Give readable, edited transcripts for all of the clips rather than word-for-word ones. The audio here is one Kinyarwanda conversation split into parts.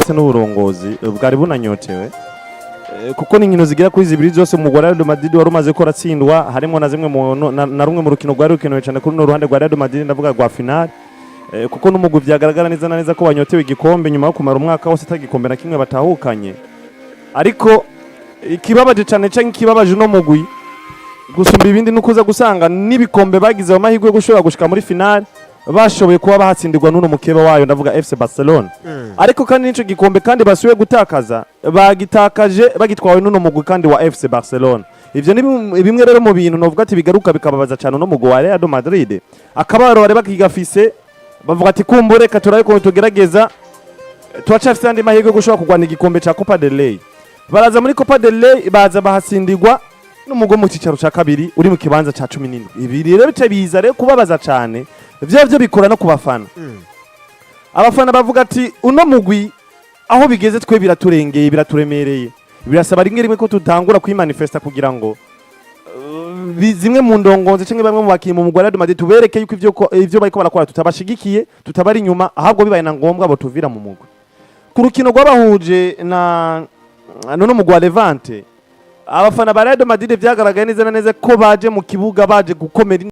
ndetse n'uburongozi bwari bunanyotewe kuko n'inkino zigira kuri zibiri zose umugwa Real Madrid wari umaze ko ratsindwa harimo na zimwe na rumwe mu rukino rwari rukenewe cyane kuri no ruhande rwa Real Madrid ndavuga rwa final kuko n'umugwi byagaragara neza ko banyotewe igikombe nyuma yo kumara umwaka wose atagikombe na kimwe batahukanye ariko ikibabaje cyane ikibabaje no mugwi gusumba ibindi nukuza gusanga nibikombe bagize mu mahirwe yo gushobora gushika muri final bashoboye kuba bahatsindirwa n'uno mukeba wayo ndavuga FC Barcelona ariko kandi nico gikombe kandi basuye gutakaza bagitakaje bagitwawe n'uno mugwi kandi wa FC Barcelona ivyo ni bimwe rero mu bintu novuga ati bigaruka bikababaza cyane no mugwi wa Real Madrid akabaro bare bakigafise bavuga ati kumbure katuraye ko tugerageza twacafise andi mahirwe yo gushobora kugwana igikombe ca Copa del Rey baraza muri Copa del Rey baza bahasindirwa n'umugo mu cicaro ca kabiri uri mu kibanza ca 17 ibi rero bice biza rero kubabaza cyane byo bikora no kubafana abafana bavuga ati uno mugwi aho bigeze twe biraturengeye biraturemereye birasaba rimwe ko tutangura kwimanifesta kugira ngo zimwe mu ndongonze cyangwa bamwe mu bakiye mu mugwa Real Madrid tubereke yuko ivyo bariko barakora tutabashigikiye tutabari inyuma ahabwo bibaye na ngombwa bo tuvira mu mugwi ku rukino rw'abahuje na no mugwa Levante abafana ba Real Madrid vyagaragaye neza ko baje mu kibuga baje gukomera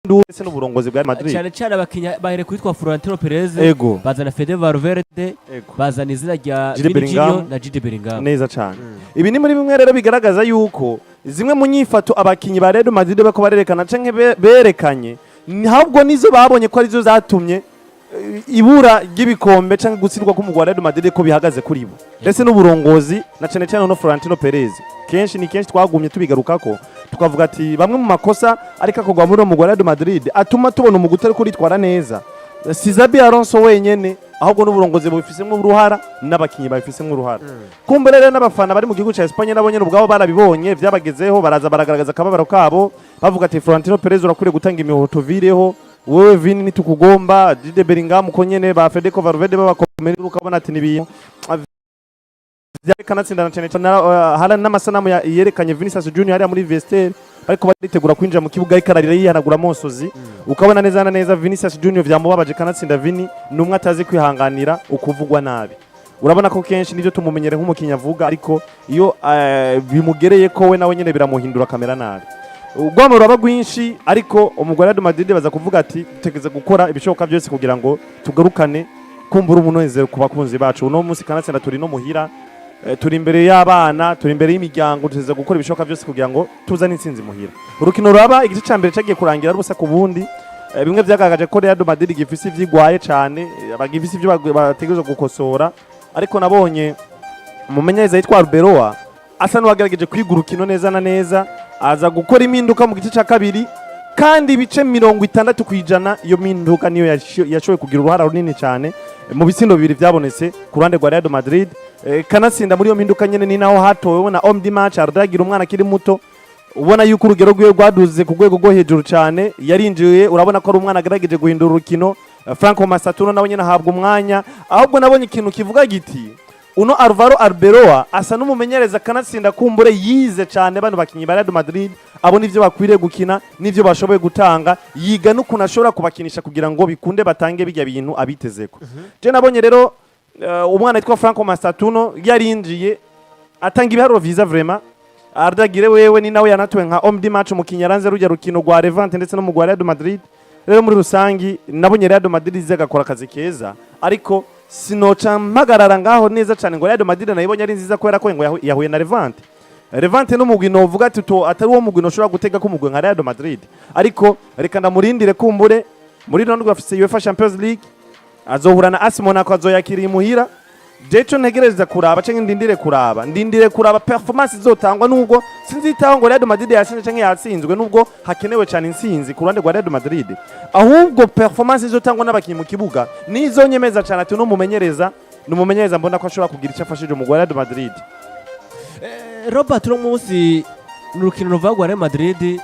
ndetse n'uburongozi bwa Madrid cyane abakinya bahere kwitwa Florentino Perez bazana Fede Valverde bazana izina rya Vinicius na Jude Bellingham neza cyane ibi ni muri bimwe rero bigaragaza yuko zimwe mu nyifato abakinyi ba Real Madrid bako barerekana canke berekanye ntabwo nizo babonye ko arizo zatumye ibura ry'ibikombe canke gutsindwa k'umugwa Real Madrid ko bihagaze kuri bo ndetse n'uburongozi na cyane no Florentino Perez kenshi twagumye tubigarukako tukavuga ati bamwe mu makosa ariko akogwa muri umugwa Real Madrid atuma tubona umugutari kuri twara neza Sizabi Alonso wenyene ahubwo n'uburongozi bufisemo uruhara n'abakinyi bafisemo uruhara kumbere rero n'abafana bari mu gihugu ca Espagne nabonye ubwabo barabibonye vyabagezeho baraza baragaragaza akababaro kabo bavuga ati Florentino Perez urakure gutanga imihoto vireho wewe Vini nitukugomba Jude Bellingham ko nyene ba Federico Valverde babakomera ukabona ati nibintu kanatsinda cyane hala n'amasanamu yerekanye Vinicius Junior ari muri Vestiaire ariko baritegura kwinjira mu kibuga ikararira yihanagura monsozi ukabona neza Vinicius Junior vyamubabaje kanatsinda Vini numwe atazi kwihanganira ukuvugwa nabi urabona ko kenshi nivyo tumumenyere nk'umukinya avuga ariko iyo bimugereye ko we nawe nyene biramuhindura kamera nabi ubwamo raba gwinshi ariko umugore wa Madrid baza kuvuga ati tutegeze gukora ibishoboka byose kugira ngo tugarukane kumbura umunezero ku bakunzi bacu uno munsi kanatsinda turi no muhira turi imbere y'abana turi imbere y'imiryango tuza gukora ibishoboka byose kugira ngo tuzane intsinzi muhira urukino raba igice cyambere cyagiye kurangira rubusa ku bundi bimwe byagaragaje ko Real Madrid gifise ivyigwaye cyane abagifise ibyo bategereje gukosora ariko nabonye umumenyereza yitwa Rwoba asa n'uwagerageje kwiga urukino neza na neza aza gukora impinduka mu gice cya kabiri kandi ibice 60% iyo mpinduka niyo yashoboye kugira uruhara runini cyane mu bitsindo bibiri byabonetse ku ruhande rwa Real Madrid kanatsinda muri iyo mpinduka nyene ni naho hatowe ubona homme du match ardagira umwana akiri muto ubona yuko urugero rwiwe rwaduze ku rwego rwo hejuru cyane yarinjiye urabona ko ari umwana agerageje guhindura urukino Franco Masatuno nawe nyene ahabwa umwanya ahubwo nabonye ikintu kivuga giti uno Alvaro Arbeloa asa n'umumenyereza kanatsinda kumbure yize cyane bano bakinyi ba Real Madrid abona ivyo bakwiriye gukina n'ivyo bashoboye gutanga yiga n'ukuntu ashobora kubakinisha kugira ngo bikunde batange bijya bintu abitezeko je nabonye rero umwana yitwa Franco Masatuno yarinjiye atanga ibiharuro vyiza vraiment ardagire wewe ni nawe yanatwe nka homme du match umukinyi yaranze rujya rukino rwa Levante ndetse no mu Real Madrid rero muri rusangi nabonye Real Madrid izagakora akazi keza ariko sinoca mpagarara ngaho neza cyane ngo Real Madrid nayibonye ari nziza kubera ko ngo yahuye na Levante n'umugwi no vuga ati atari wo mugwi no shobora gutega ko umugwi nka Real Madrid ariko reka ndamurindire kumbure muri round rwafise UEFA Champions League azohura na AS Monaco azoyakiriye muhira jecho ntegereza kuraba canke ndindire kuraba performance izotangwa nubwo sinzitaho ngo Real Madrid yasinze canke yatsinzwe nubwo hakenewe cyane insinzi ku ruhande rwa Real Madrid ahubwo performance izotangwa n'abakinyi mu kibuga nizo nyemeza cyane ati no mumenyereza mbona ko ashobora kugira icyo afashije mu Real Madrid Robert no munsi n'urukino ruva Real Madrid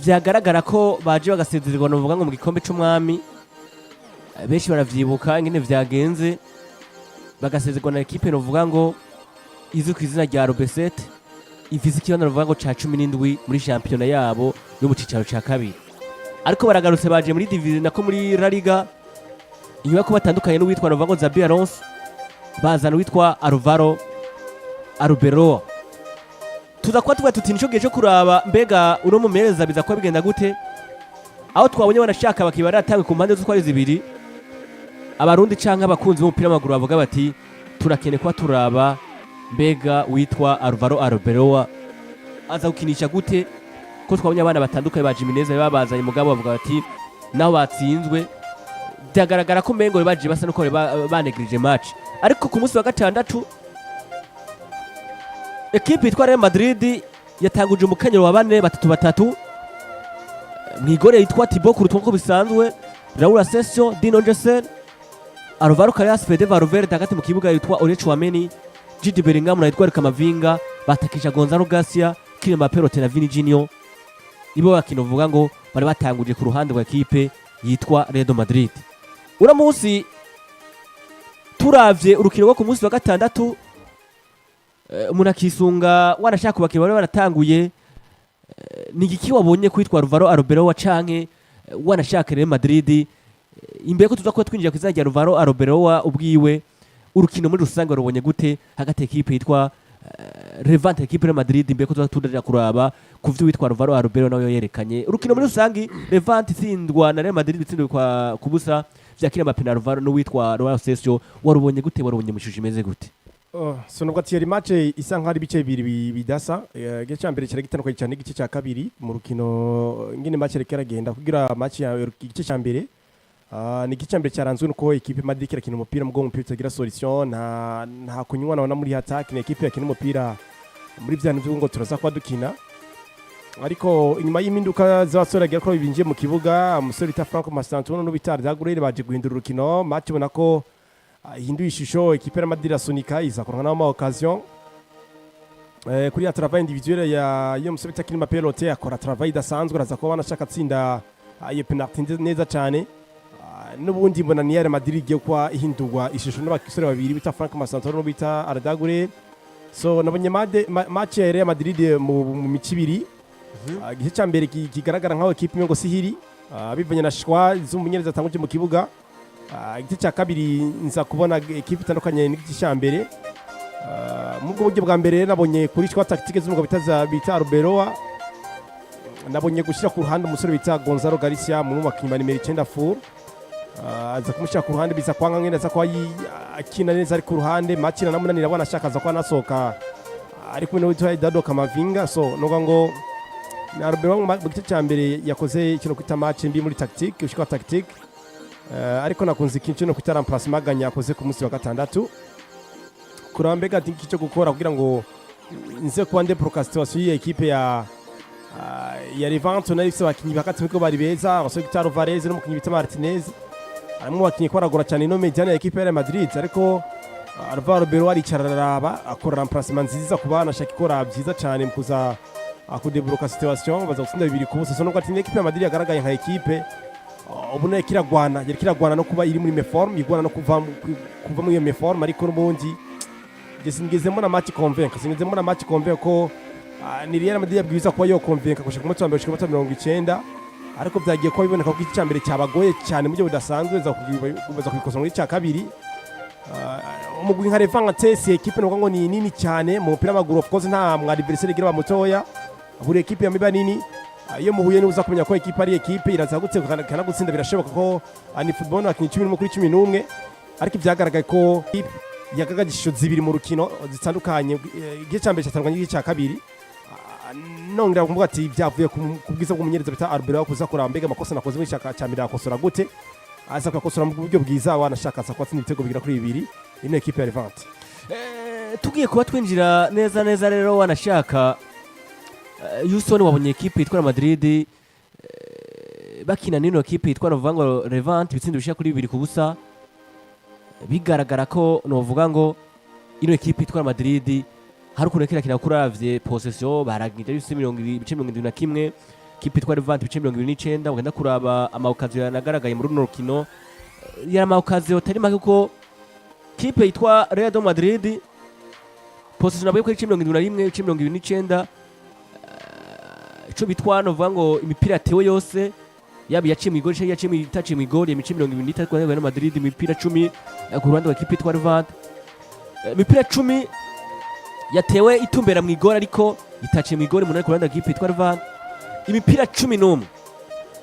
vyagaragara ko baje bagasezererwa no vuga ngo mu gikombe c'umwami benshi baravyibuka ingene vyagenze bagasezerwa na equipe no vuga ngo izwi ku izina rya Robesete ifise ikibanza no vuga ngo ca 17 muri championnat yabo yo mu cicaro ca kabiri ariko baragarutse baje muri division nako muri La Liga inyuma yo kuba batandukanye n'uwitwa novuga ngo Zabi Alonso bazana uwitwa Alvaro Arbeloa. Tuza kuba tuvuga tuti nico gihe cyo kuraba mbega uno mumereza biza kuba bigenda gute, aho twabonye banashaka bakiba baratanga ku mpande z'utwari zibiri abarundi canke abakunzi b'umupira w'amaguru bavuga bati turakene kuba turaba mbega witwa Alvaro Arbeloa aza gukinisha gute, ko twabonye abana batandukanye ba Jimenez babazanye mugabo bavuga bati naho batsinzwe byagaragara ko mengo baje basa nuko banegrije match. Ariko ku munsi wa gatandatu ekipe yitwa Real Madrid yatanguje umukenyero wa 4-3-3 mwigore yitwa Thibaut Courtois ko bisanzwe, Raúl Asensio, Dino Jesen, Alvaro Carlos, Fede Valverde hagati mu kibuga yitwa Ole Chouameni, Jude Bellingham na yitwa Kamavinga, batakisha Gonzalo Garcia, Kylian Mbappé na Vini Junior. Nibo bakino vuga ngo bari batanguje ku ruhande rwa ekipe yitwa Real Madrid. Ura munsi turavye urukino rwo ku munsi wa gatandatu umuntu akisunga wanashaka kubakira bari baratanguye, ni igiki wabonye kwitwa Alvaro Arbeloa canke wanashaka Real Madrid imbere ko tuza kuba twinjira ku izina rya Alvaro Arbeloa ubwiwe urukino muri rusange rubonye gute hagati ekipe yitwa Levante ekipe Real Madrid imbere ko tuza tudajya kuraba kuvyo witwa Alvaro Arbeloa nawe yerekanye urukino muri rusange Levante itsindwa na Real Madrid bitsindwe kwa kubusa vya Kylian Mbappé na Alvaro no witwa Raúl Asensio, warubonye gute warubonye mushuje imeze gute? So nubwo ati yari match isa nk'ari bice bibiri bidasa, igice cya mbere kiragitandukanye cyane igice cya kabiri mu rukino ngine match rekera kugira match ya igice cya mbere ni igice cya mbere cyaranzwe nuko ekipe Madrid kirakina umupira mugabo umupira utagira solution, nta kunywana na muri attack, ni ekipe yakina umupira muri byane byo ngo turaza kwa dukina. Ariko inyuma y'impinduka z'abasore agira ko binjiye mu kibuga, umusore bita Franco Mastantuono n'ubita Rugero baje guhindura urukino, match ubona ko hinduye ishusho ekipe ya Madrid asunika iza kurana n'ama occasion kuri ya travail individuel ya umusore bita Kylian Mbappé akora travail idasanzwe, araza kuba banashaka tsinda iyo penalty neza cyane. N'ubundi mbona ni Real Madrid igiye kwa ihindurwa ishusho n'abasore babiri bita Franco Mastantuono n'ubita Rugero. So nabonye match ya Real Madrid mu mici ibiri, igice cya mbere kigaragara nk'aho ekipe imwe ngo sihiri bivanye na shwa z'umumenyereza atanguje mu kibuga. Igice cya kabiri nza kubona ekipe itandukanye n'igice cya mbere. Mu buryo bwa mbere nabonye kuri shwa tactique z'umugabo bita Arbeloa, nabonye gushyira ku ruhande umusore bita Gonzalo Garcia mu bakinnyi nimero 9 full, aza kumushyira ku ruhande biza kwanga ngene aza kwa akina neza ari ku ruhande, makina namunanira bwana ashaka aza kwa nasoka ari kumwe n'uwitwa Dado Kamavinga. So noga ngo na Arbeloa mu gice cya mbere yakoze ikintu kwita match mbi muri tactique ushika tactique, ariko nakunze ikintu no kwita remplacement ganya yakoze ku munsi wa gatandatu kurambega tinki cyo gukora kugira ngo nze kuba nde procrastination y'ekipe ya Levante na ifise bakinyi bakati biko bari beza, abasore bita Alvarez no mukinyi bita Martinez, arimo bakinyi ko aragora cyane no mediane ya ekipe ya Madrid. Ariko Alvaro Arbeloa aricararaba akora remplacement nziza kubana ashaka ikora byiza cyane mukuza akudebloka situation baza gutsinda 2-0. So nubwo ati ekipe ya Madrid yagaragaye nka ekipe ubona kiragwana no kuba iri muri meforme, igwana no kuva muri meforme, ariko n'ubundi ngezemo na match convaincre ko ni Real Madrid yabwiza kuba yo convaincre gushika mu twambere gushika 90, ariko byagiye ko biboneka ko igice cya mbere cyabagoye cyane mu buryo budasanzwe za kubikosa muri cya kabiri. Umugwi nka Levante si ekipe ngo ni nini cyane mu mupira w'amaguru, of course nta mwadversaire gira bamutoya, buri ekipe ya miba nini iyo muhuye n'uza kumenya ko ekipe ari ekipe iraza kana gutsinda birashoboka ko ani football akinyi 11 kuri 11, ariko byagaragaye ko yagaga gisho zibiri mu rukino zitandukanye, igice cya mbere cyatanganye igice cya kabiri. Nongera kumvuga ati byavuye kubwiza bw'umunyereza bita Arbeloa kuza kurambega amakosa nakoze muri cya mbere akosora gute, aza kwakosora mu buryo bwiza wanashaka asa kwatsinda ibitego bigira kuri 2 ino ekipe ya Levante. Tugiye kuba twinjira neza rero wanashaka Houston wabonye ekipe yitwa Madrid bakina nino ekipe yitwa novuga ngo Levante bitsindo bishya kuri 2-0, bigaragara ko novuga ngo ino ekipe yitwa Madrid hari ukuntu kina kuravye possession baragije 71, ekipe yitwa Levante 29, ugenda kuraba amaokazio yanagaragaye muri runo rukino ya amaokazio tari make ko ekipe yitwa Real Madrid possession nabwo kuri 71, 29 ico bitwa novuga ngo imipira tewe yose yaba yaciye mu igori yaciye mu itaciye mu igori imice 23 kwa Real Madrid imipira 10 ku ruhande rwa equipe yitwa Levante imipira 10 yatewe itumbera mu igori ariko itaciye mu igori munani ku ruhande rwa equipe yitwa Levante imipira 11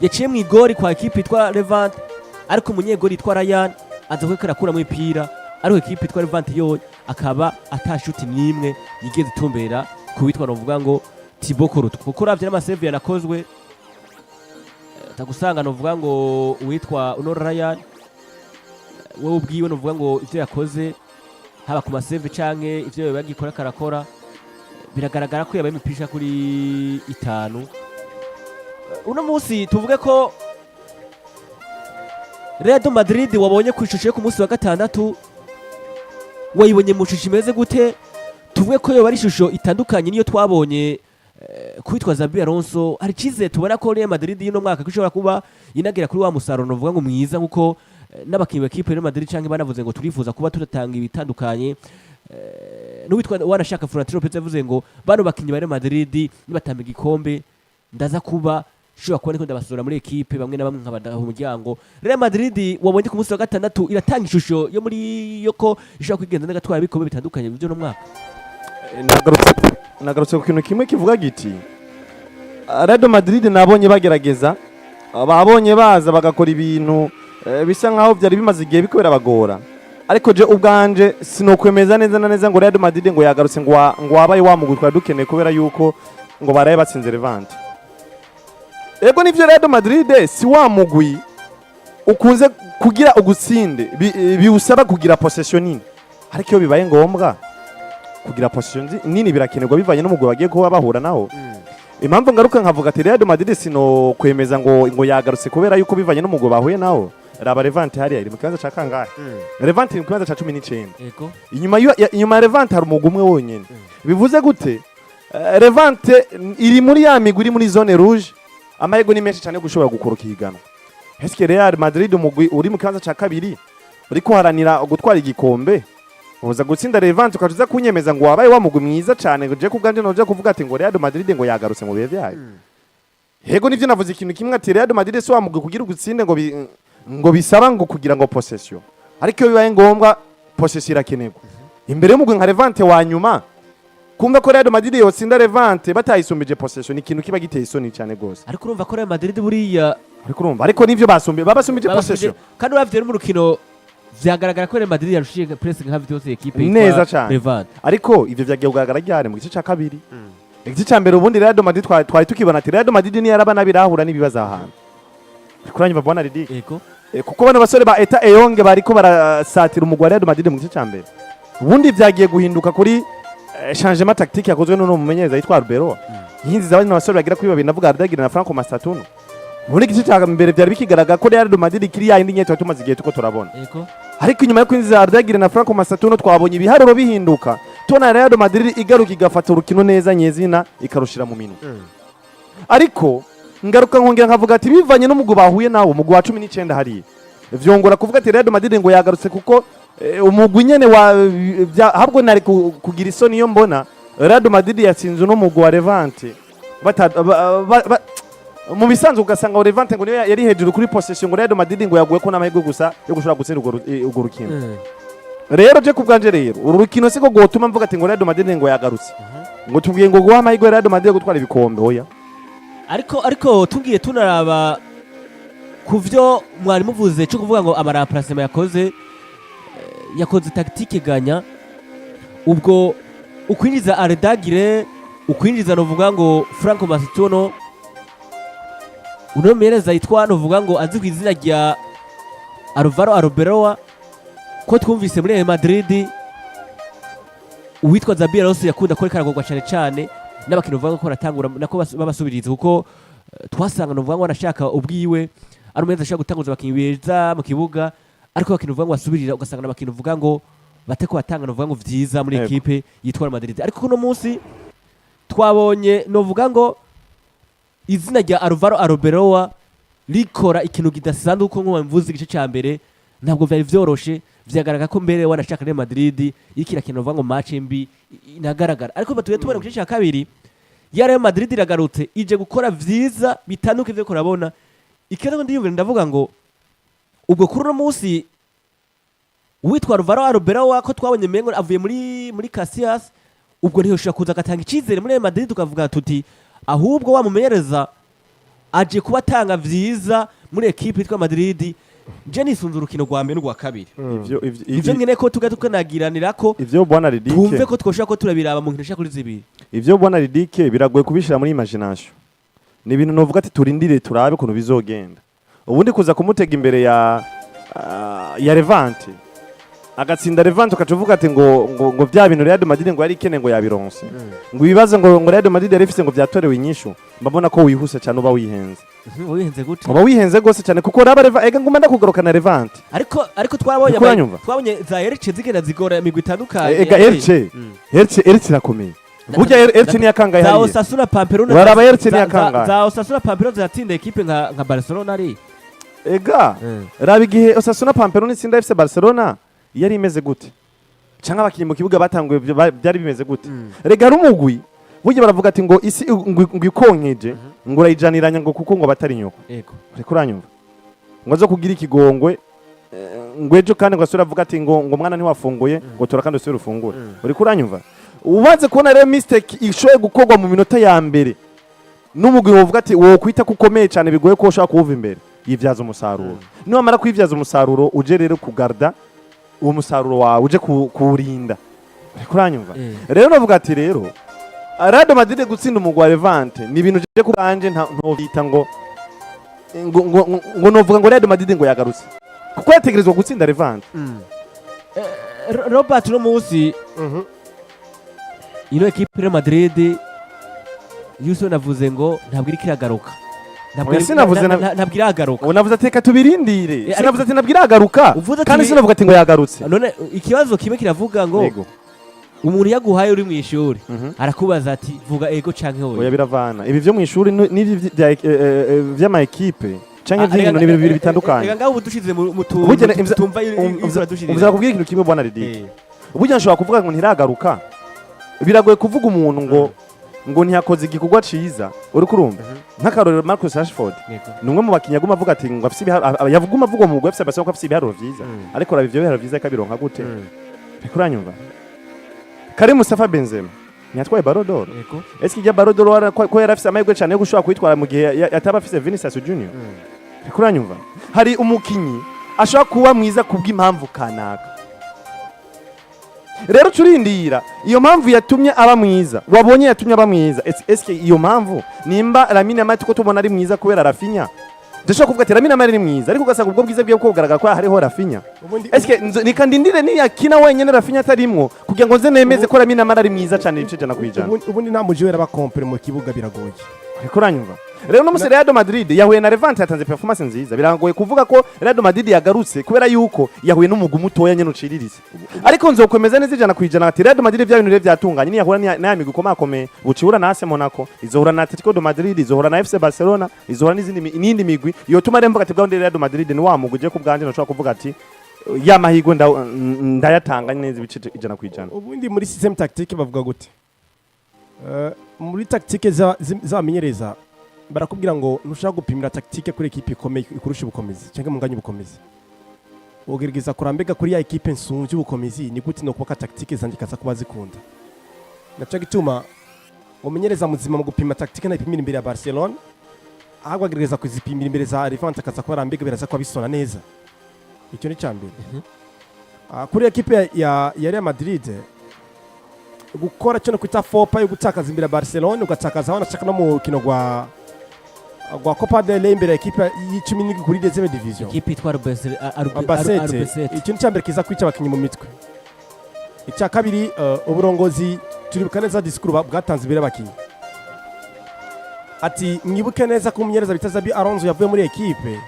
yaciye mu igori kwa equipe yitwa Levante ariko umunyegori yitwa Ryan aza kwekera kura mu ipira ariko equipe yitwa Levante yo akaba atashuti nimwe yigeze itumbera kubitwa novuga ngo Thibaut Courtois kuko ravye n'amasave yanakozwe tagusanga novuga ngo uwitwa Honor Ryan wewe ubwiwe novuga ngo ivyo yakoze haba ku masave canke ivyo bagikora karakora biragaragara ko yabaye imipisha kuri 5 uno munsi tuvuge ko Real Madrid wabonye ku ishusho yo ku munsi wa gatandatu wayibonye mu shusho imeze gute tuvuge ko yo bari ishusho itandukanye niyo twabonye kwitwa Xabi Alonso hari cize tubona ko Real Madrid y'ino mwaka kwishobora kuba inagira kuri wa musaruro novuga ngo mwiza nkuko n'abakinyi b'equipe Real Madrid canke banavuze ngo turifuza kuba turatanga ibitandukanye n'uwitwa wanashaka Florentino Perez yavuze ngo bano bakinyi ba Real Madrid nibatamba igikombe ndaza kuba shobora kubona ko ndabasura muri equipe bamwe na bamwe nkabadaha umuryango Real Madrid wabonye ku munsi wa gatandatu iratanga ishusho yo muri yoko ishobora kwigenza n'agatwara ibikombe bitandukanye byo no mwaka nagarutse ku kintu kimwe kivuga giti Real Madrid nabonye bagerageza babonye baza bagakora ibintu bisa nkaho byari bimaze igihe bikorera bagora ariko je ubwanje sinokwemeza neza na neza ngo Real Madrid ngo yagarutse ngo wabaye wamugutwa dukeneye kubera yuko ngo baraye batsinze Levante ego nivyo Real Madrid si wamugwi ukunze kugira ugutsinde biusaba kugira possession nini ariko iyo bibaye ngombwa kugira possession nini birakenerwa bivanye n'umugwi bagiye kuba bahura naho impamvu ngaruka nkavuga ati Real Madrid sino kwemeza ngo yagarutse kubera yuko bivanye n'umugwi bahuye naho raba Levante hariya iri mu kibanza ca kangahe Levante iri mu kibanza ca 19 ego inyuma ya Levante hari umugwi umwe wonyene bivuze gute Levante iri muri ya migwi iri muri zone rouge amahego ni menshi cyane gushobora gukora ihiganwa eske Real Madrid umugwi uri mu kibanza ca kabiri uri kuharanira gutwara igikombe uza gutsinda Levante ukajuza kunyemeza ngo wabaye wamugwi mwiza cyane je kubganje noje kuvuga ati ngo Real Madrid ngo yagarutse mu bihe byayo hego nivyo navuze ikintu kimwe ati Real Madrid so wamugwi kugira ugutsinde ngo bisaba ngo kugira ngo possession ariko iyo bibaye ngombwa possession irakenerwa imbere y'umugwi nka Levante wa nyuma kumva ko Real Madrid yotsinda Levante batayisumbije possession ikintu kiba giteye isoni cyane gose ariko urumva ko Real Madrid buriya ariko nivyo babasumbije possession kandi uravye mu rukino vyagaragara ko Real Madrid yarushije pressing nka vyose equipe neza cyane Levante ariko ivyo vyagiye kugaragara ryari mu gice ca kabiri igice ca mbere ubundi Real Madrid twari tukibona ati Real Madrid ni yarabana birahura n'ibibazo ahantu kuranye babona ridike ego kuko bano basore ba Eta Eyonge bariko barasatira umugwa Real Madrid mu gice ca mbere ubundi vyagiye guhinduka kuri changement tactique yakozwe n'uno mumenyereza yitwa Rugero yinzi zabanye n'abasore bagira kuri babiri navuga Ardagira na Franco Masatuno muri gice ca mbere byari bikigaragara ko Real Madrid kiri ya indi nyete tumaze igihe tuko turabona ego ariko inyuma yo kwinjiza Ardagira na Franco Masatuno twabonye ibiharuro bihinduka tubona Real Madrid igaruka igafata urukino neza nyezina ikarushira mu minu ariko ngaruka nkongera nkavuga ati bivanye n'umugwi bahuye nawo umugwi wa 19 hariya vyongora kuvuga ati Real Madrid ngo yagarutse kuko umugwi nyene wa habwo nari kugira isoni yo mbona Real Madrid yatsinze no mugwi wa Levante mu bisanzwe ugasanga Levante ngo yari hejuru kuri possession ngo Real Madrid ngo yaguye ko n'amahirwe gusa yo gushobora gutsinda urwo rukino rero je kubganje rero uru rukino siko gotuma mvuga ati ngo Real Madrid ngo yagarutse ngo tugiye ngo guha amahirwe Real Madrid gutwara ibikombe oya ariko tugiye tunaraba kuvyo mwari muvuze cyo kuvuga ngo amaraplasement yakoze tactique ganya ubwo ukwinjiza Ardagire ukwinjiza novuga ngo Franco Masituno unomereza yitwa novuga ngo azi kwizina rya Alvaro Arbeloa ko twumvise muri Real Madrid uwitwa Xabi Alonso yakunda ko karagogwa cyane n'abakino bavuga ko ratangura nako babasubiriza kuko twasanga novuga ngo anashaka ubwiwe ari umeza ashaka gutanguza abakinyi beza mu kibuga ariko abakino bavuga ngo basubirira ugasanga n'abakino bavuga ngo bateko batanga novuga ngo vyiza muri equipe yitwa Real Madrid ariko kuno munsi twabonye novuga ngo izina rya Alvaro Arbeloa rikora ikintu kidasanzwe uko nko mvuze igice ca mbere ntabwo vyari vyoroshe vyagaragara ko mbere wanashaka Real Madrid ikira kintu bavuga ngo match mbi inagaragara ariko batuye tubona ku gice ca kabiri ya Real Madrid iragarutse ije gukora vyiza bitanduke ivyo korabona ikibazo ndiyumvira ndavuga ngo ubwo kuri uno munsi uwitwa Rwoba wako twabonye mengo avuye muri Casillas ubwo ntiyoshobora kuza agatanga icyizere muri Madrid tukavuga tuti ahubwo wamumenyereza aje kuba atanga vyiza muri ekipe yitwa Madrid je nisunze urukino rwa mbere n'urwa kabiri ivyo nyene ko tukanagiranira ko ivyo bwana Ridike tumve ko twoshaka ko turabiraba mu nkino kuri zibiri ivyo bwana Ridike biragoye kubishira muri imagination ni ibintu novuga ati turindire turabe kuno bizogenda ubundi kuza kumutega imbere ya Levante agatsinda Levante ukacuvuga ati ngo bya bintu Real Madrid ngo yari ikene ngo yabironse ngo ibibazo ngo Real Madrid yari ifise ngo byatorewe inyishu mbabona ko wihuse cyane uba wihenze wihenze gute uba wihenze gose cyane kuko raba ega nguma ndakugaruka na Levante ariko twabonye za Elche zigenda zigora imigwi itandukanye ega Elche irakomeye burya Elche ni yakangaye za Osasuna Pamplona baraba Elche ni yakangaye za Osasuna Pamplona zatsinda equipe nka Barcelona ari ega raba igihe Osasuna Pamplona itsinda FC Barcelona yari imeze gute cyangwa abakinnyi mu kibuga batanguye byari bimeze gute rega rumugwi burya baravuga ati ngo isi ngo ikonkeje ngo urayijaniranya ngo kuko ngo batari nyoko yego reka uranyumva ngo zo kugira ikigongwe ngo ejo kandi ngo asura avuga ati ngo mwana ntiwafunguye ngo tora kandi usubire ufungure uri kuranyumva ubanze kubona rero mistake ishoye gukorwa mu minota ya mbere n'umugwi wovuga ati wo kwita kukomeye cyane bigoye ko ushaka kuva imbere yivyaza umusaruro niwamara kwivyaza umusaruro uje rero kugarda uwo musaruro wawe uje kuwurinda kuranyumva rero navuga ati rero Real Madrid gutsinda umugwa Levante ni ibintu je kubanje ntovita ngo novuga ngo Real Madrid ngo yagarutse kuko yategerezwa gutsinda Levante Robert no munsi ino equipe Real Madrid yuso navuze ngo ntabwo iri kiragaruka ntabwo iragaruka unavuze ati reka tubirindire sinavuze ati ntabwo iragaruka kandi sinavuga ati ngo yagarutse none ikibazo kimwe kiravuga ngo umuntu yaguhaye uri mu ishuri arakubaza ati vuga ego canke hoya oya biravana ibi byo mu ishuri n'ibi vy'ama equipe canke vy'ibintu n'ibintu bibiri bitandukanye reka ngaho udushize mu tumva uvuze kubwira ikintu kimwe bwana Ridike uburyo nshobora kuvuga ngo ntiragaruka biragoye kuvuga umuntu ngo ntiyakoze igikorwa ciza uri kurumva nk'akarorero Marcus Rashford numwe mu bakinnyi aguma avuga ati ngo afise yavuguma avuga mu mugwi Barcelona ko afise ibiharuro vyiza ariko rabivyo biharuro vyiza kabironka gute kuranyumva Karim Mustafa Benzema ntiyatwaye Ballon d'Or eski ijya Ballon d'Or ko yari afise amahirwe cyane yo gushobora kwitwara mu gihe ataba afise Vinicius Junior kuranyumva hari umukinyi ashobora kuba mwiza kubw'impamvu kanaka rero turindira iyo mpamvu yatumye aba mwiza wabonye yatumye aba mwiza eske iyo mpamvu nimba Lamine Yamal ko tubona ari mwiza kubera Rafinha ndashaka kuvuga ati Lamine Yamal ari mwiza ariko ugasanga ubwo bwiza bwiye ko bugaragara ko hariho Rafinha eske nikandindire ni yakina wenyene Rafinha atarimwo kugira ngo nze nemeze ko Lamine Yamal ari mwiza cyane ibice jana kwijana ubundi nta mujewera ba compre mu kibuga biragoye kuranyumva rero no musere Real Madrid yahuye na Levante yatanze performance nziza birangoye kuvuga ko Real Madrid yagarutse kubera yuko yahuye n'umugu mutoya nyene uciriritse ariko nzokomeza neza ijana kwijana ati Real Madrid bya bintu byatunganye ni yahura na migwi komakomeye bucibura na AC Monaco izohura na Atletico de Madrid izohura na FC Barcelona izohura n'indi migwi iyo tuma remba ati bwa Real Madrid ni wa mugu je kubwanje no kuvuga ati ya mahigwe ndayatanga neza ibice ijana kwijana ubundi muri system tactique bavuga gute muri tactique zamenyereza barakubwira ngo ntushaka gupimira tactique kuri equipe ikomeye ikurusha ubukomezi cyangwa munganye ubukomezi wogerageza kurambega kuri ya equipe nsumvye ubukomezi ni gute no kubaka tactique zandikaza kuba zikunda naco gituma umenyereza muzima mu gupima tactique na ipimira imbere ya Barcelona ahagwa gereza kuzipimira imbere za Levante akaza kuba rambega biraza kwa bisona neza icyo ni cyambere kuri equipe ya Real Madrid gukora cyo no kwita fopa yo gutakaza imbere ya Barcelona ugatakaza aho nashaka no mu kino gwa Copa del Rey imbere equipe y'10 kuri deuxième division equipe itwara Albacete ikintu cyambere kiza kwica abakinyi mu mitwe icya kabiri uburongozi turibuka neza discours bwatanze imbere abakinyi ati mwibuke neza ko umunyereza bitazabi Alonso yavuye muri equipe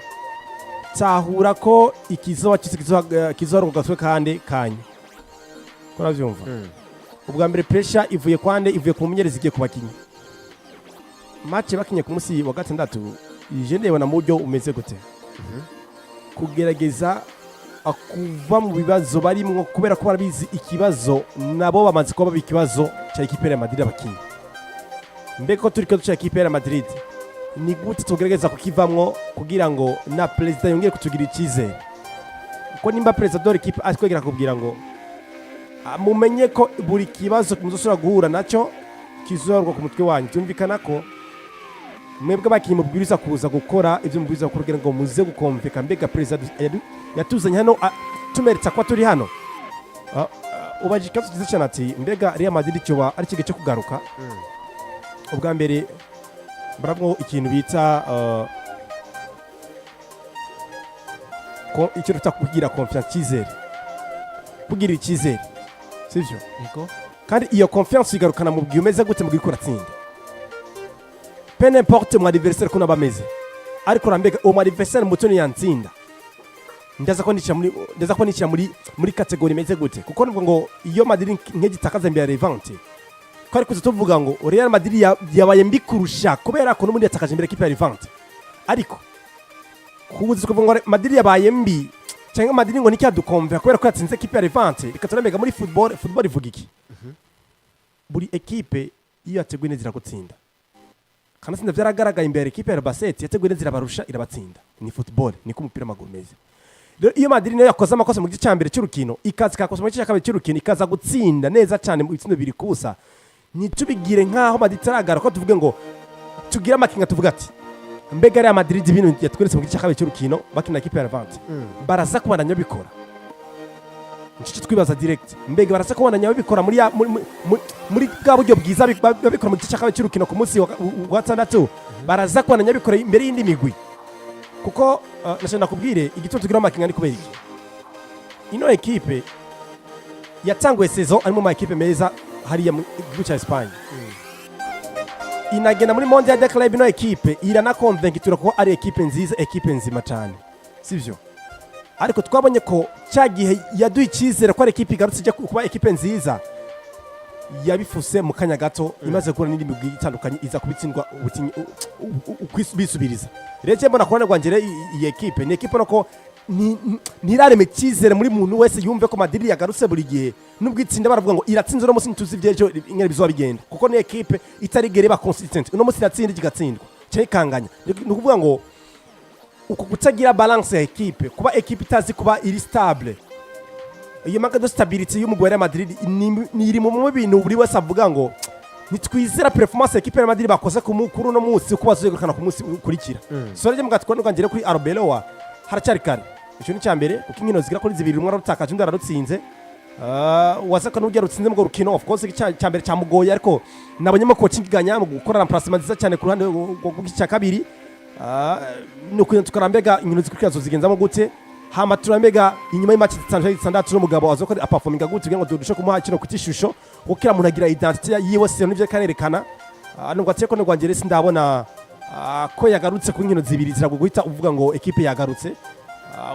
tahura ko ikizoa kizoa gatwe kandi kanya koravyumva ubwa mbere pressure ivuye kwande ivuye ku munyereza igiye kubakinyi match bakinye ku munsi wa gatandatu je ndebona mu buryo umeze gute kugerageza akuva mu bibazo barimwo kubera ko barabizi ikibazo nabo bamaze kuba ikibazo cya equipe ya Madrid abakinyi mbeko turiko duca equipe ya Madrid ni gute tugerageza kukivamwo kugira ngo na perezida yongere kutugira icyizere kuko nimba perezida dore kipe atwegera kubwira ngo mumenye ko buri kibazo muzosura guhura nacyo kizorwa ku mutwe wanyu byumvikana ko mwebwe abakinnyi mubwiriza kuza gukora ibyo mubwiriza kugira ngo muze gukomveka mbega perezida yatuzanye hano tumeretsa ko turi hano ubaje ikibazo cyiza cyane ati mbega Real Madrid cyoba ari ikigo cyo kugaruka ubwa mbere barabwo ikintu bita icyo kugira confiance cyizere kugira icyizere sivyo yego kandi iyo confiance igarukana mu bwiyo meze gute mu gikora tsinda peu n'importe mon adversaire kuna bameze ariko rambega o adversaire mutoni yantsinda ndaza ko nicira muri category meze gute kuko nivuga ngo iyo Madrid nk'igitakaza imbere ya Levante ko ariko tuvuga ngo Real Madrid yabaye mbikurusha kubera ko n'umundi yatakaje imbere kipe ya Levante ariko kubuze kuvuga ngo Madrid yabaye mbi cyangwa Madrid ngo nikiyadukomvera kubera ko yatsinze kipe ya Levante bikaturambega muri football ivuga iki buri ekipe iyo yateguye neza iragutsinda kandi sinda byaragaragaye imbere kipe ya Basket yateguye neza irabarusha irabatsinda ni football niko umupira w'amaguru meze rero iyo Madrid nayo yakoze amakosa mu gice cyambere cy'urukino ikaza kakosa mu gice cya kabiri cy'urukino ikaza gutsinda neza cyane mu bitsindo biri kusa nitubigire nkaho Madrid taragara ko tuvuge ngo tugira amakinga tuvuga ati mbega Real Madrid ibintu yatweretse mu gice cya kabiri cy'urukino bakina kipe ya Levante baraza kubandanya bikora nicyo twibaza direct mbega baraza kubandanya bikora muri bwa buryo bwiza babikora mu gice cya kabiri cy'urukino ku munsi wa gatandatu baraza kubandanya bikora imbere y'indi migwi kuko nashaka kubwire igito tugira amakinga ni kubera iki ino ekipe yatanguye saison arimo ma ekipe meza hariya mu gihugu cya Espagne inagenda muri Mondial de Club ino ekipe iranakonvenkitura ko ari ekipe nziza ekipe nzima cyane sivyo ariko twabonye ko cyagihe yaduye icyizere ko ari ekipe igarutse ijya kuba ekipe nziza yabifuse mu kanya gato imaze gukora n'indi migwi itandukanye iza kubitsindwa bisubiriza rege mbona kurane rwangere iyi ekipe ni ekipe nako ntirareme icyizere muri muntu wese yumve ko Madrid yagarutse buri gihe nubwo itsinda baravuga ngo iratsinze uno munsi ntituzi ibyejo ingene bizoba bigenda kuko ni ekipe itarigere ba consistent uno munsi iratsinda igatsindwa cyo ikanganya ni ukuvuga ngo uko kutagira balance ya ekipe kuba ekipe itazi kuba iri stable iyo manque de stabilité y'umugwi wa Madrid ni iri mu bintu buri wese avuga ngo nitwizera performance ekipe ya Madrid bakoze ku mukuru no munsi kuba bazegukana ku munsi ukurikira so rege mugatwa n'ugangire kuri Arbeloa haracyari kare icyo ni cyambere kuko inkino zigira kuri zibiri rumwe arutakaje undi ararutsinze wasaka n'ujya rutsinze mu rukino of course cyambere cyamugoye ariko nabonyemo coaching ganya mu gukora remplacement nziza cyane ku ruhande rw'icya kabiri no kwino tukarambega inkino zikurikira zo zigenzamo gute hama turambega inyuma y'match 6 n'umugabo azoko aperforminga gute kugira ngo dudushe kumuha kino kutishusho ukira umuntu agira identity yiwe se n'ivyo kanerekana nubwo ateko no rwangere sindabona ko yagarutse ku nkino zibiri ziraguguhita uvuga ngo ekipe yagarutse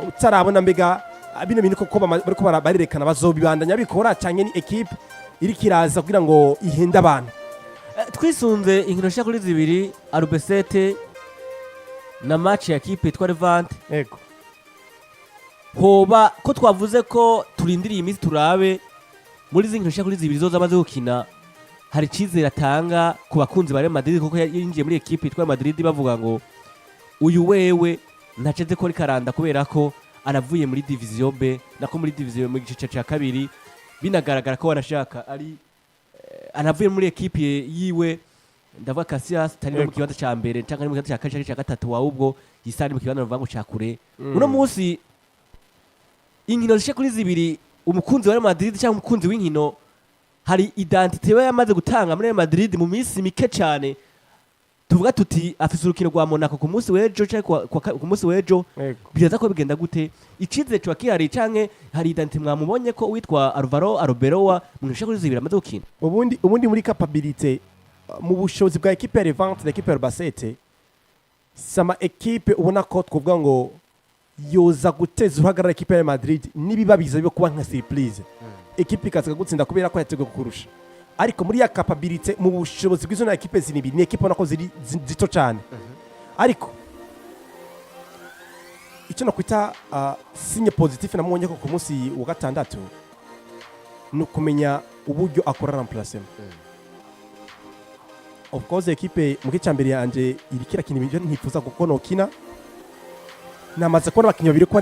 utarabona mbega bino bintu koko bariko barerekana bazobibandanya bikora cyane ni ekipe iri kiraza kugira ngo ihenda abantu twisunze inkino shya kuri zibiri Arbesete na match ya ekipe itwa Levante yego hoba ko twavuze ko turindiriye iminsi turabe muri zinkino shya kuri zibiri zo zamaze gukina hari icyizere atanga ku bakunzi ba Real Madrid kuko yinjiye muri ekipe itwa Madrid bavuga ngo uyu wewe ntaceze ko rikaranda kubera ko anavuye muri division B nako muri division mu gice cya kabiri binagaragara ko wanashaka ari anavuye muri ekipe yiwe ndavuga Casillas tari mu kibanza cya mbere cyangwa mu kibanza cya kabiri cya gatatu wa ubwo yisani mu kibanza bavuga ngo cyakure uno munsi inkino zishe kuri zibiri umukunzi wa Real Madrid cyangwa umukunzi w'inkino hari identity we yamaze gutanga muri Real Madrid mu minsi mike cyane tuvuga tuti afise urukino rwa Monaco ku munsi w'ejo cyangwa ku munsi w'ejo biraza ko bigenda gute icizere cyo kihari canke hari identity mwamubonye ko witwa Arbeloa mu nshe kuri zibiri amaze gukina ubundi muri capability mu bushobozi bwa equipe ya Levante na equipe ya Basket sama equipe ubona ko twovuga ngo yoza guteza uhagarara equipe ya Madrid nibiba biza byo kuba nka surprise equipe ikaza gutsinda kubera ko yateguye kurusha ariko muri ya capability mu bushobozi bw'izo na equipe zinibi ni equipe nako ziri zito cyane ariko icyo no kwita signe positif namubonye ko ku munsi wa gatandatu no kumenya uburyo akora remplacement of course ekipe mu gice cyambere yanje irikira kintu ibyo ntifuza kuko nokina namaze kubona abakinnyi babiri ko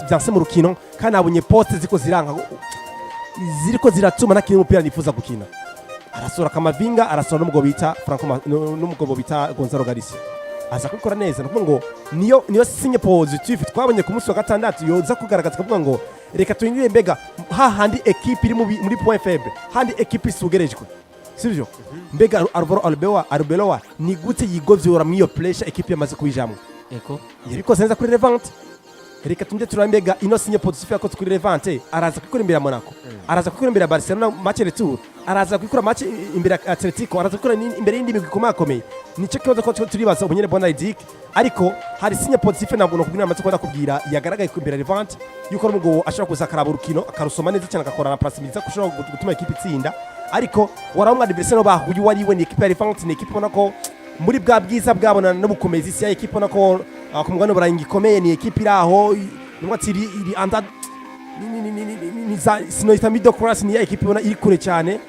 byanse mu rukino kandi nabonye poste ziriko ziratuma nta kintu umupira nifuza gukina arasora Kamavinga arasora n'umugabo bita Gonzalo Garcia aza kubikora neza nuko ngo niyo signe positive twabonye ku munsi wa gatandatu yoza kugaragaza kuvuga ngo reka tuyingire mbega hahandi equipe iri muri point faible handi equipe isugerejwe sivyo mbega Arbeloa ni gute yigovyora muri iyo pressure equipe yamaze kubijamwe eko yabikoze neza kuri Levante reka tumje turambega ino signe positive yakoze kuri Levante araza kwikora imbere ya Monaco araza kwikora imbere ya Barcelona match retour araza kwikora match imbere ya Atletico araza kwikora imbere y'indi migwi ikomeye nico kibazo ko turibaza ubunyene Bonaidik ariko hari signe positive nabwo no kubwira amaze kubwira yagaragaye imbere ya Levante yuko n'umugabo ashobora kuza karaba urukino akarusoma neza cyane akakora na place myiza kushobora gutuma equipe itsinda ariko waramwa adversaire bahuye wariwe ni equipe ya Levante ni equipe ubona muri bwa bwiza bwabona n'ubukomezi si ya equipe ubona ko ku mugabane burayi ikomeye ni equipe iraho n'umwatsi iri anda sinoita middle class ni ya equipe ubona iri kure cyane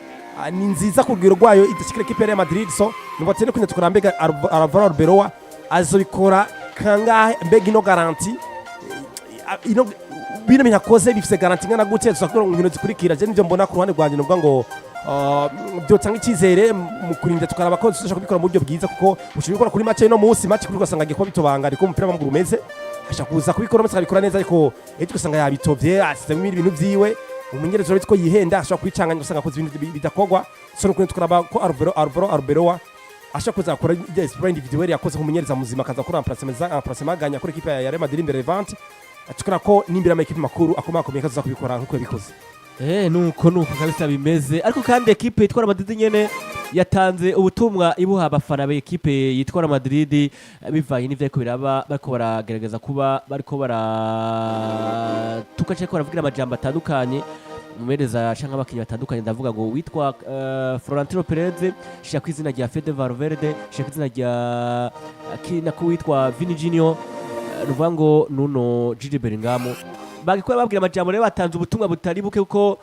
ni nziza ku rugero rwayo idashikira equipe ya Madrid so n'umwatsi ne kunya tukurambega Arbeloa azobikora kangahe mbega ino garanti ino bino binyakoze bifise garanti ngana gute tuzakora mu nkino zikurikira je nivyo mbona ku ruhande rwanje nubwo ngo byotanga icyizere mu kurinda tukaraba ko dushaka kubikora mu buryo bwiza kuko ushobora gukora kuri match no munsi match kuri ugasanga agiye kuba bitobanga ariko umupira w'amaguru umeze ashaka kuza kubikora match akabikora neza ariko ejo ugasanga yabitovye asizemo ibintu byiwe umunyereza bitko yihenda ashaka kwicanganya ugasanga akoze ibintu bidakogwa so no kurinda tukaraba ko Arbeloa ashaka kuza gukora sprint individuel yakoze umunyereza muzima akaza gukora remplacement ganya kuri equipe ya Real Madrid imbere Levante atukana ko nimbira ama equipe makuru akomakomeye kaza kubikora nkuko yabikoze nuko kabisa bimeze ariko kandi equipe yitwara Madrid nyene yatanze ubutumwa ibuha abafana ba equipe yitwara Madrid bivanye n'ivyo ariko biraba bariko baragerageza kuba bariko tukace ko baravugira amajambo atandukanye mumereza canke abakinyi batandukanye ndavuga ngo witwa Florentino Perez shaka kwizina rya Fede Valverde shaka kwizina rya kina ko witwa Vini Junior ruvuga ngo nuno Gigi Bellingham bagikora babwira amajambo rero batanze ubutumwa butari buke kuko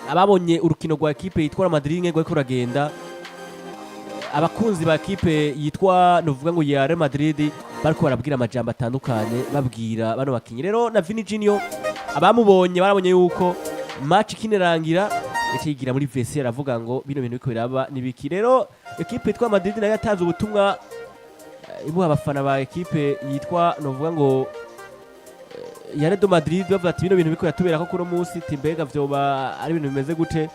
ababonye urukino rwa equipe yitwara Madrid ngego ariko ragenda abakunzi ba equipe yitwa novuga ngo ya Real Madrid bariko barabwira amajambo atandukanye babwira bano bakinyi rero na Vini Junior abamubonye barabonye yuko match kinerangira yacigira muri VC aravuga ngo bino bintu biko biraba nibiki rero equipe yitwa Madrid nayo yatanze ubutumwa ibuha abafana ba equipe yitwa novuga ngo Real Madrid bavuga ati bino bintu biko yatubera ko kuno munsi timbega vyoba ari ibintu bimeze gute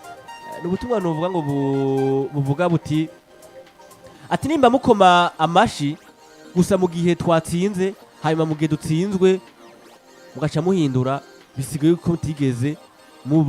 n'ubutumwa novuga ngo buvuga buti ati nimba mukoma amashi gusa mu gihe twatsinze hanyuma mu gihe dutsinzwe mugaca muhindura bisigaye ko mutigeze muba